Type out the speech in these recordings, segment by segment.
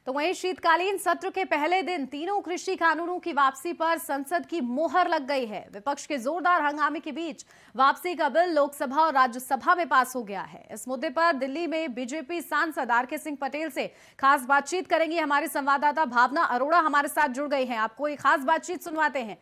तो वहीं शीतकालीन सत्र के पहले दिन तीनों कृषि कानूनों की वापसी पर संसद की मोहर लग गई है। विपक्ष के जोरदार हंगामे के बीच वापसी का बिल लोकसभा और राज्यसभा में पास हो गया है। इस मुद्दे पर दिल्ली में बीजेपी सांसद आरके सिंह पटेल से खास बातचीत करेंगी हमारी संवाददाता भावना अरोड़ा हमारे साथ जुड़ गई हैं। आपको एक खास बातचीत सुनवाते हैं।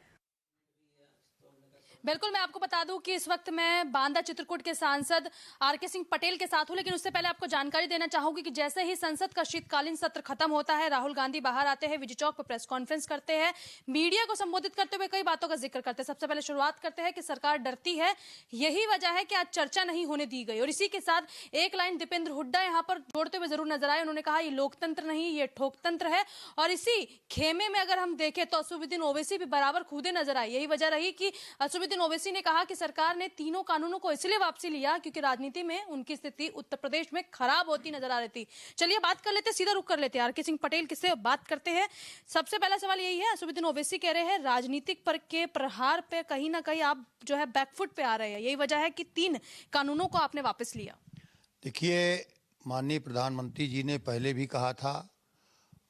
बिल्कुल, मैं आपको बता दूं कि इस वक्त मैं बांदा चित्रकूट के सांसद आरके सिंह पटेल के साथ हूं, लेकिन उससे पहले आपको जानकारी देना चाहूंगी कि जैसे ही संसद का शीतकालीन सत्र खत्म होता है, राहुल गांधी बाहर आते हैं, विजय चौक पर प्रेस कॉन्फ्रेंस करते हैं, मीडिया को संबोधित करते हुए कई बातों का जिक्र करते हैं। सबसे पहले शुरुआत करते हैं कि सरकार डरती है, यही वजह है कि आज चर्चा नहीं होने दी गई। और इसी के साथ एक लाइन दीपेंद्र हुड्डा यहां पर जोड़ते हुए जरूर नजर आए। उन्होंने कहा ये लोकतंत्र नहीं, ये ठोकतंत्र है। और इसी खेमे में अगर हम देखें तो असदुद्दीन ओवैसी भी बराबर कूदे नजर आए। यही वजह रही कि असदुद्दीन ओवैसी ने कहा कि सरकार ने तीनों कानूनों को इसलिए वापसी लिया क्योंकि राजनीति में उनकी स्थिति उत्तर प्रदेश में खराब होती नजर आ रही थी। चलिए बात कर लेते, सीधा रुख कर लेते हैं आरके सिंह पटेल किससे बात करते हैं। सबसे पहला सवाल यही है, असदुद्दीन ओवैसी कह रहे हैं राजनीतिक पर के प्रहार पे कहीं ना कहीं आप जो है बैकफुट पे आ रहे हैं, यही वजह है कि तीन कानूनों को आपने वापस लिया। देखिए, माननीय प्रधानमंत्री जी ने पहले भी कहा था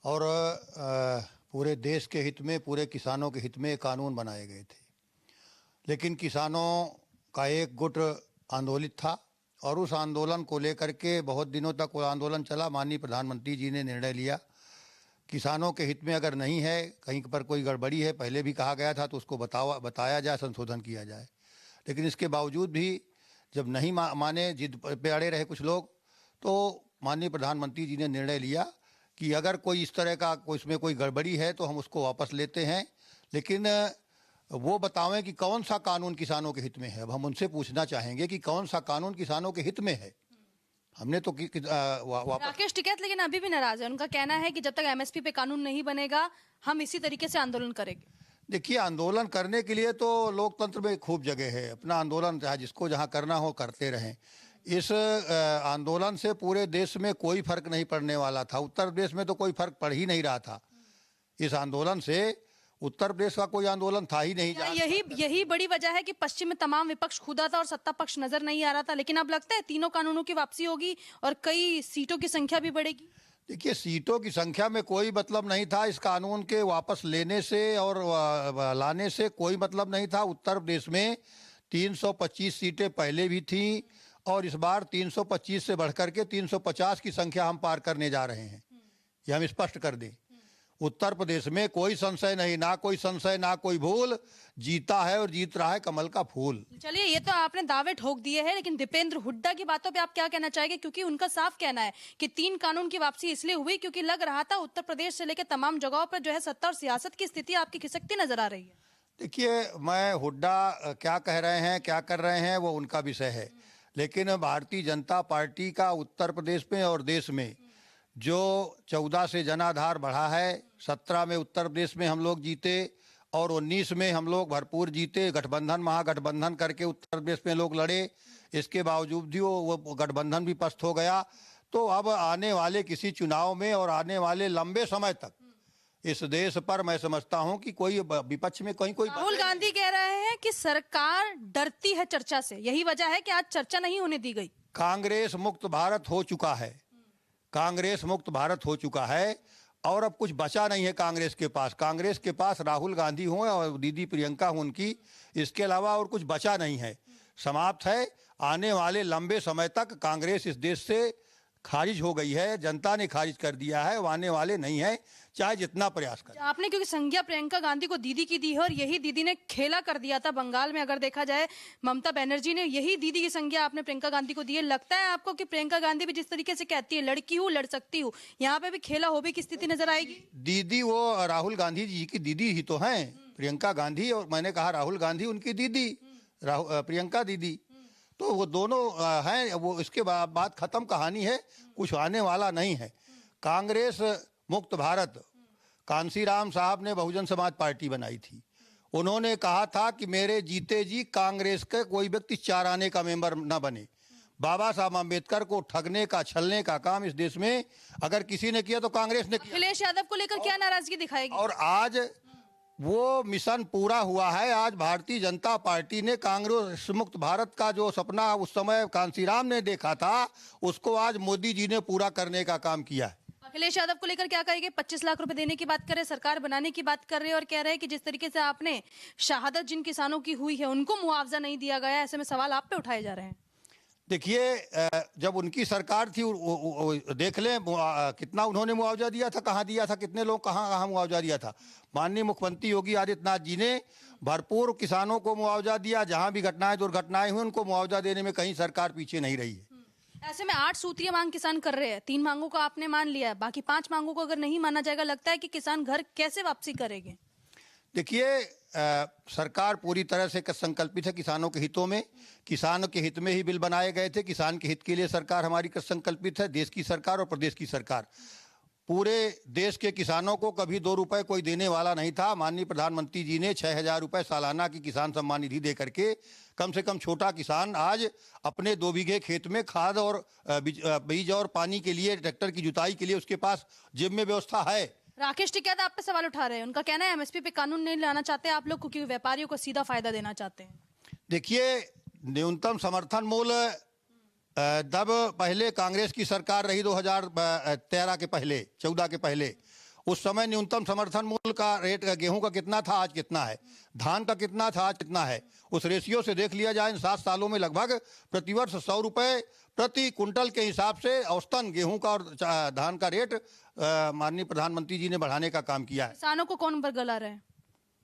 और पूरे देश के हित में, पूरे किसानों के हित में कानून बनाए गए थे, लेकिन किसानों का एक गुट आंदोलित था और उस आंदोलन को लेकर के बहुत दिनों तक वो आंदोलन चला। माननीय प्रधानमंत्री जी ने निर्णय लिया किसानों के हित में अगर नहीं है, कहीं पर कोई गड़बड़ी है, पहले भी कहा गया था, तो उसको बताया जाए, संशोधन किया जाए। लेकिन इसके बावजूद भी जब नहीं माने, जिद पे अड़े रहे कुछ लोग, तो माननीय प्रधानमंत्री जी ने निर्णय लिया कि अगर कोई इस तरह का इसमें कोई गड़बड़ी है तो हम उसको वापस लेते हैं, लेकिन वो बतावें कि कौन सा कानून किसानों के हित में है। अब हम उनसे पूछना चाहेंगे कि कौन सा कानून किसानों के हित में है। हमने तो राकेश टिकैत लेकिन अभी भी नाराज है। उनका कहना है कि जब तक एमएसपी पे कानून नहीं बनेगा हम इसी तरीके से आंदोलन करेंगे। देखिए, आंदोलन करने के लिए तो लोकतंत्र में खूब जगह है, अपना आंदोलन चाहे जिसको जहाँ करना हो करते रहें। इस आंदोलन से पूरे देश में कोई फर्क नहीं पड़ने वाला था। उत्तर प्रदेश में तो कोई फर्क पड़ ही नहीं रहा था। इस आंदोलन से उत्तर प्रदेश का कोई आंदोलन था ही नहीं। यही बड़ी वजह है कि पश्चिम में तमाम विपक्ष खुदा था और सत्ता पक्ष नजर नहीं आ रहा था। लेकिन अब लगता है तीनों कानूनों की वापसी होगी और कई सीटों की संख्या भी बढ़ेगी। देखिए, सीटों की संख्या में कोई मतलब नहीं था। इस कानून के वापस लेने से और लाने से कोई मतलब नहीं था। उत्तर प्रदेश में 325 सीटें पहले भी थीं और इस बार 325 से बढ़कर के 350 की संख्या हम पार करने जा रहे हैं। ये हम स्पष्ट कर दें, उत्तर प्रदेश में कोई संशय नहीं, ना कोई संशय ना कोई भूल, जीता है और जीत रहा है कमल का फूल। चलिए, ये तो आपने दावे ठोक दिए हैं, लेकिन दीपेंद्र हुड्डा की बातों पे आप क्या कहना चाहेंगे? क्योंकि उनका साफ कहना है कि तीन कानून की वापसी इसलिए हुई क्योंकि लग रहा था उत्तर प्रदेश से लेकर तमाम जगहों पर जो है सत्ता और सियासत की स्थिति आपकी खिसकती नजर आ रही है। देखिए, मैं हुड्डा क्या कह रहे हैं, क्या कर रहे हैं, वो उनका विषय है, लेकिन भारतीय जनता पार्टी का उत्तर प्रदेश में और देश में जो 14 से जनाधार बढ़ा है, 17 में उत्तर प्रदेश में हम लोग जीते और 19 में हम लोग भरपूर जीते। गठबंधन, महागठबंधन करके उत्तर प्रदेश में लोग लड़े, इसके बावजूद भी वो गठबंधन भी पस्त हो गया। तो अब आने वाले किसी चुनाव में और आने वाले लंबे समय तक इस देश पर मैं समझता हूं कि कोई विपक्ष में कोई राहुल गांधी कह रहे हैं कि सरकार डरती है चर्चा से, यही वजह है कि आज चर्चा नहीं होने दी गई। कांग्रेस मुक्त भारत हो चुका है, कांग्रेस मुक्त भारत हो चुका है और अब कुछ बचा नहीं है कांग्रेस के पास। कांग्रेस के पास राहुल गांधी हो और दीदी प्रियंका हो उनकी, इसके अलावा और कुछ बचा नहीं है, समाप्त है। आने वाले लंबे समय तक कांग्रेस इस देश से खारिज हो गई है, जनता ने खारिज कर दिया है, वो आने वाले नहीं है चाहे जितना प्रयास करें। आपने क्योंकि संज्ञा प्रियंका गांधी को दीदी की दी है और यही दीदी ने खेला कर दिया था बंगाल में। अगर देखा जाए ममता बनर्जी ने यही दीदी की संज्ञा आपने प्रियंका गांधी को दी है। लगता है आपको कि प्रियंका गांधी भी जिस तरीके से कहती है लड़की हूँ लड़ सकती हूँ, यहाँ पे भी खेला हो भी की स्थिति नजर आएगी? दीदी वो राहुल गांधी जी की दीदी ही तो हैं, प्रियंका गांधी, और मैंने कहा राहुल गांधी उनकी दीदी, प्रियंका दीदी, तो वो दोनों हैं। वो इसके बाद खत्म कहानी है, कुछ आने वाला नहीं है। कांग्रेस मुक्त भारत, कांसीराम साहब ने बहुजन समाज पार्टी बनाई थी। उन्होंने कहा था कि मेरे जीते जी कांग्रेस के कोई व्यक्ति 4 आने का मेंबर न बने। बाबा साहब अम्बेडकर को ठगने का, छलने का काम इस देश में अगर किसी ने किया तो कांग्रेस ने किया। अखिलेश यादव को लेकर क्या नाराजगी दिखाएगी? और आज वो मिशन पूरा हुआ है। आज भारतीय जनता पार्टी ने कांग्रेस मुक्त भारत का जो सपना उस समय कांसीराम ने देखा था, उसको आज मोदी जी ने पूरा करने का काम किया है। अखिलेश यादव को लेकर क्या कहेंगे? 25 लाख रुपए देने की बात कर रहे हैं, सरकार बनाने की बात कर रहे हैं और कह रहे हैं कि जिस तरीके से आपने शहादत जिन किसानों की हुई है उनको मुआवजा नहीं दिया गया, ऐसे में सवाल आप पे उठाए जा रहे हैं। देखिए, जब उनकी सरकार थी देख लें कितना उन्होंने मुआवजा दिया था, कहाँ दिया था, कितने लोग कहाँ कहाँ मुआवजा दिया था। माननीय मुख्यमंत्री योगी आदित्यनाथ जी ने भरपूर किसानों को मुआवजा दिया। जहाँ भी घटनाएं दुर्घटनाएं हुई उनको मुआवजा देने में कहीं सरकार पीछे नहीं रही है। ऐसे में 8 सूत्रीय मांग किसान कर रहे हैं, 3 मांगों को आपने मान लिया है, बाकी 5 मांगों को अगर नहीं माना जाएगा, लगता है कि किसान घर कैसे वापसी करेंगे? देखिए, सरकार पूरी तरह से संकल्पित है किसानों के हितों में। किसानों के हित में ही बिल बनाए गए थे। किसान के हित के लिए सरकार हमारी संकल्पित है। देश की सरकार और प्रदेश की सरकार पूरे देश के किसानों को कभी 2 रुपए कोई देने वाला नहीं था। माननीय प्रधानमंत्री जी ने 6,000 रुपए सालाना की किसान सम्मान निधि दे करके कम से कम छोटा किसान आज अपने 2 बीघे खेत में खाद और बीज और पानी के लिए, ट्रैक्टर की जुताई के लिए उसके पास जेब में व्यवस्था है। राकेश टिकैत आप पे सवाल उठा रहे हैं, उनका कहना है एमएसपी पे कानून नहीं लाना चाहते आप लोग क्योंकि व्यापारियों को सीधा फायदा देना चाहते हैं। देखिए, न्यूनतम समर्थन मूल्य जब पहले कांग्रेस की सरकार रही 2013 के पहले, 14 के पहले, उस समय न्यूनतम समर्थन मूल्य का रेट गेहूं का कितना था, आज कितना है, धान का कितना था, आज कितना है। उस रेशियो से देख लिया जाए इन 7 सालों में लगभग प्रतिवर्ष 100 रुपए प्रति कुंटल के हिसाब से औसतन गेहूं का और धान का रेट माननीय प्रधानमंत्री जी ने बढ़ाने का काम किया है। किसानों को कौन बरगला रहे हैं?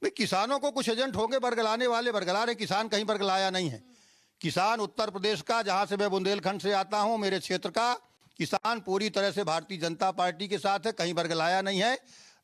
भाई, किसानों को कुछ एजेंट होंगे बरगलाने वाले, बरगला रहे। किसान कहीं बरगलाया नहीं है। किसान उत्तर प्रदेश का, जहां से मैं बुंदेलखंड से आता हूं, मेरे क्षेत्र का किसान पूरी तरह से भारतीय जनता पार्टी के साथ है, कहीं बरगलाया नहीं है।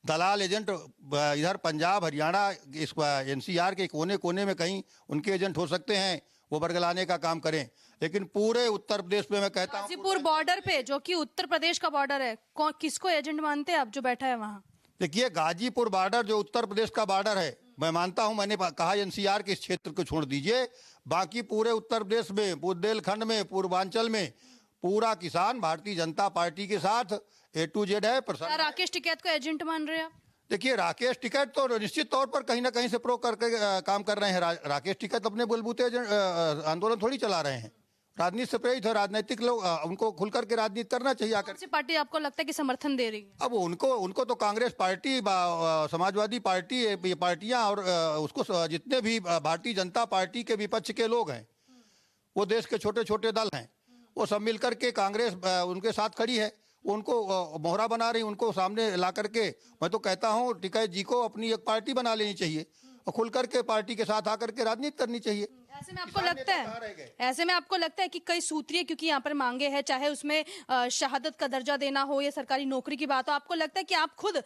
दलाल एजेंट इधर पंजाब, हरियाणा, इस एनसीआर के कोने कोने में कहीं उनके एजेंट हो सकते हैं, वो बरगलाने का काम करें। लेकिन पूरे उत्तर प्रदेश में मैं कहता हूँ, गाजीपुर बॉर्डर पे जो कि उत्तर प्रदेश का बॉर्डर है, किसको एजेंट मानते हैं आप जो बैठा है वहाँ? देखिए, गाजीपुर बॉर्डर जो उत्तर प्रदेश का बॉर्डर है, मैं मानता हूं, मैंने कहा एनसीआर के इस क्षेत्र को छोड़ दीजिए, बाकी पूरे उत्तर प्रदेश में, बुंदेलखंड में, पूर्वांचल में पूरा किसान भारतीय जनता पार्टी के साथ A to Z है। क्या राकेश टिकैत को एजेंट मान रहे हैं आप? देखिए, राकेश टिकैत तो निश्चित तौर पर कहीं ना कहीं से प्रो करके काम कर रहे हैं। राकेश टिकैत अपने बलबूते आंदोलन थोड़ी चला रहे हैं, राजनीति से प्रेरित है। राजनीतिक लोग, उनको खुल करके राजनीति करना चाहिए आकर। कौन सी पार्टी आपको लगता है कि समर्थन दे रही है? अब उनको तो कांग्रेस पार्टी, समाजवादी पार्टी, ये पार्टियां और उसको जितने भी भारतीय जनता पार्टी के विपक्ष के लोग हैं, वो देश के छोटे छोटे दल हैं, वो सब मिलकर के कांग्रेस उनके साथ खड़ी है। उनको मोहरा बना रही, उनको सामने ला करके। मैं तो कहता हूं टिकैत जी को अपनी एक पार्टी बना लेनी चाहिए और खुल करके पार्टी के साथ आकर के राजनीति करनी चाहिए। ऐसे में आपको लगता है कि कई सूत्रीय, क्योंकि यहाँ पर मांगे हैं, चाहे उसमें शहादत का दर्जा देना हो या सरकारी नौकरी की बात हो, आपको लगता है कि आप खुद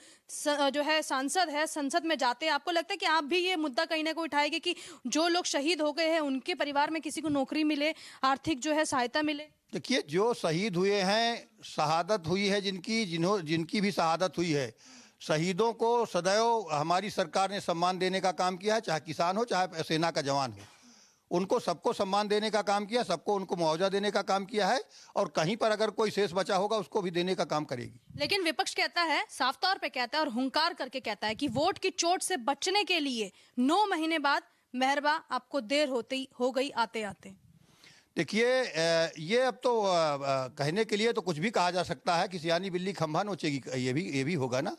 जो है सांसद है, संसद में जाते हैं, आपको लगता है कि आप भी ये मुद्दा कहीं ना कहीं उठाएंगे कि जो लोग शहीद हो गए हैं उनके परिवार में किसी को नौकरी मिले, आर्थिक जो है सहायता मिले? देखिए, जो शहीद हुए हैं, शहादत हुई है जिनकी भी शहादत हुई है, शहीदों को सदैव हमारी सरकार ने सम्मान देने का काम किया है। चाहे किसान हो, चाहे सेना का जवान हो, उनको सबको सम्मान देने का काम किया, सबको उनको मुआवजा देने का काम किया है। और कहीं पर अगर कोई शेष बचा होगा उसको भी देने का काम करेगी। लेकिन विपक्ष कहता है, साफ तौर पे कहता है और हुंकार करके कहता है कि वोट की चोट से बचने के लिए 9 महीने बाद मेहरबा आपको देर हो गई आते आते। देखिए, ये अब तो कहने के लिए तो कुछ भी कहा जा सकता है कि सियानी बिल्ली खंभा नोचेगी, ये भी होगा ना।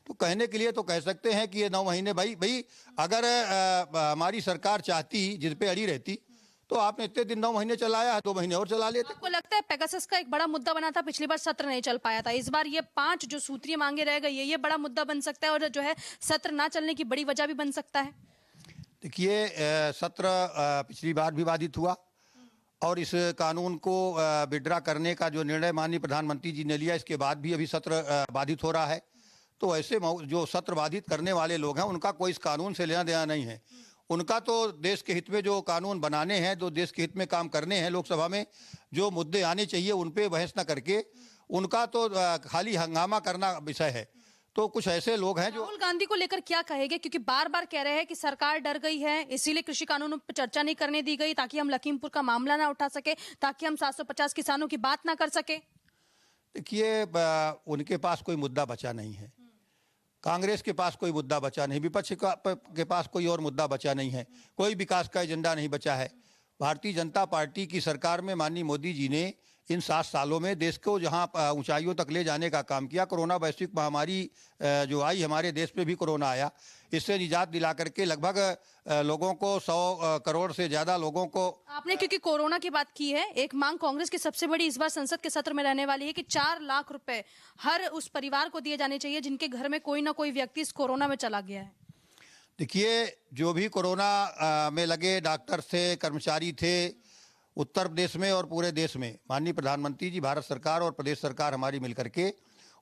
तो कहने के लिए तो कह सकते हैं कि ये 9 महीने, भाई अगर हमारी सरकार चाहती, जिस पे अड़ी रहती, तो आपने इतने दिन 9 महीने चलाया है, 2 महीने और चला लेते। आपको लगता है पेगासस का एक बड़ा मुद्दा बना था, पिछली बार सत्र नहीं चल पाया था, इस बार ये 5 जो सूत्रीय मांगे रह गई है, ये बड़ा मुद्दा बन सकता है और जो है सत्र ना चलने की बड़ी वजह भी बन सकता है? देखिए, सत्र पिछली बार भी बाधित हुआ और इस कानून को विड्रा करने का जो निर्णय माननीय प्रधानमंत्री जी ने लिया, इसके बाद भी अभी सत्र बाधित हो रहा है। तो ऐसे जो सत्र बाधित करने वाले लोग हैं, उनका कोई इस कानून से लेना देना नहीं है। उनका तो देश के हित में जो कानून बनाने हैं, जो देश के हित में काम करने हैं, लोकसभा में जो मुद्दे आने चाहिए उन पे बहस न करके उनका तो खाली हंगामा करना विषय है। तो कुछ ऐसे लोग हैं जो राहुल गांधी को लेकर क्या कहेंगे, क्योंकि बार बार कह रहे हैं कि सरकार डर गई है, इसीलिए कृषि कानूनों पर चर्चा नहीं करने दी गई, ताकि हम लखीमपुर का मामला ना उठा सके, ताकि हम 750 किसानों की बात ना कर सके। देखिए, उनके पास कोई मुद्दा बचा नहीं है, कांग्रेस के पास कोई मुद्दा बचा नहीं, विपक्ष के पास कोई और मुद्दा बचा नहीं है, कोई विकास का एजेंडा नहीं बचा है। भारतीय जनता पार्टी की सरकार में माननीय मोदी जी ने इन 7 सालों में देश को जहां ऊंचाइयों तक ले जाने का काम किया। कोरोना वैश्विक महामारी जो आई, हमारे देश पे भी कोरोना आया, इससे निजात दिला करके लगभग लोगों को 100 करोड़ से ज्यादा लोगों को। आपने क्योंकि कोरोना की बात की है, एक मांग कांग्रेस की सबसे बड़ी इस बार संसद के सत्र में रहने वाली है कि 4 लाख रुपए हर उस परिवार को दिए जाने चाहिए जिनके घर में कोई ना कोई व्यक्ति इस कोरोना में चला गया है। देखिए, जो भी कोरोना में लगे डॉक्टर थे, कर्मचारी थे, उत्तर प्रदेश में और पूरे देश में माननीय प्रधानमंत्री जी, भारत सरकार और प्रदेश सरकार हमारी मिलकर के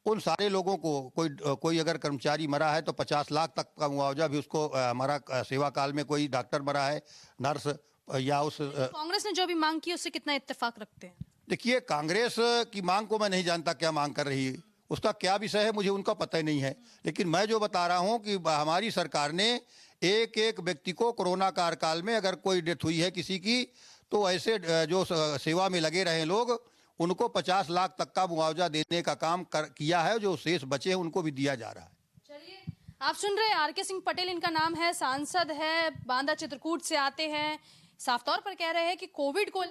उन सारे लोगों को, कोई अगर कर्मचारी मरा है तो 50 लाख तक का मुआवजा भी उसको, हमारा सेवा काल में कोई डॉक्टर मरा है, नर्स या उस। कांग्रेस ने जो भी मांग की उससे कितना इत्तेफाक रखते हैं? देखिए, कांग्रेस की मांग को मैं नहीं जानता क्या मांग कर रही है, उसका क्या विषय है मुझे उनका पता ही नहीं है। लेकिन मैं जो बता रहा हूं कि हमारी सरकार ने एक एक व्यक्ति को कोरोना कार्यकाल में अगर कोई डेथ हुई है किसी की, तो ऐसे जो सेवा में लगे रहे लोग, उनको 50 लाख तक का मुआवजा देने का काम किया है। जो शेष बचे हैं उनको भी दिया जा रहा है। चलिए, आप सुन रहे हैं आरके सिंह पटेल इनका नाम है, सांसद है, बांदा चित्रकूट से आते हैं, साफ तौर पर कह रहे हैं कि कोविड को